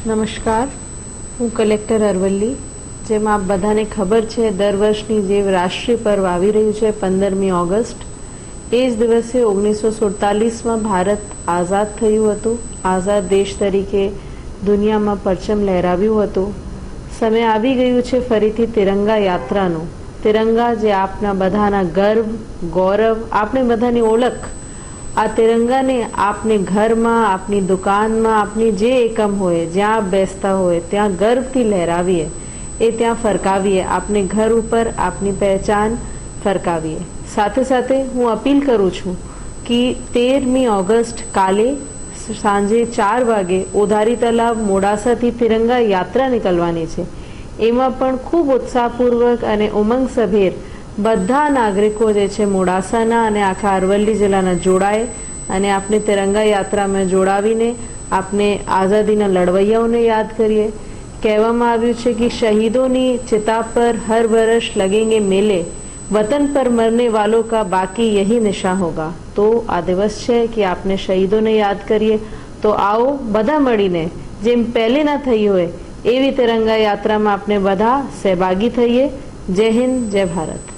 નમસ્કાર, હું કલેક્ટર અરવલ્લી। જેમ આપ બધાને ખબર છે, દર વર્ષની જે રાષ્ટ્રીય પર્વ આવી રહ્યું છે 15મી ઓગસ્ટ, એ જ દિવસે 1947માં ભારત આઝાદ થયું હતું। આઝાદ દેશ તરીકે દુનિયામાં પરચમ લહેરાવ્યું હતું। સમય આવી ગયું છે ફરીથી તિરંગા યાત્રાનું। તિરંગા જે આપના બધાના ગર્વ, ગૌરવ, આપણે બધાની ઓળખ। આ તિરંગાને આપને ઘરમાં, આપની દુકાનમાં, આપની જે એકમ હોય, જ્યાં આપ બેસતા હોય ત્યાં ગર્વથી લહેરાવીએ, એ ત્યાં ફરકાવીએ। આપને ઘર ઉપર આપની પહેચાન ફરકાવીએ। સાથે સાથે હું અપીલ કરું છું કે 13મી ઓગસ્ટ કાલે સાંજે 4 વાગે ઉધારી તલાવ મોડાસાથી તિરંગા યાત્રા નીકળવાની છે। એમાં પણ ખૂબ ઉત્સાહપૂર્વક અને ઉમંગસભેર બધા નાગરિકો જે છે મોડાસાના અને આખા અરવલ્લી જિલ્લાના જોડાય અને આપણે તિરંગા યાત્રામાં જોડાવીને આપણે આઝાદીના લડવૈયાઓને યાદ કરીએ। કહેવામાં આવ્યું છે કે શહીદોની चिता पर हर वर्ष लगेंगे मेले, वतन पर मरने वालों का बाकी यही निशा होगा। तो આ દિવસ છે કે આપણે શહીદોને યાદ કરીએ। તો આવો બધા મળીને જેમ પહેલે ના થઈ હોય એવી તિરંગા યાત્રામાં આપણે બધા સહભાગી થઈએ। જય હિન્દ, જય ભારત।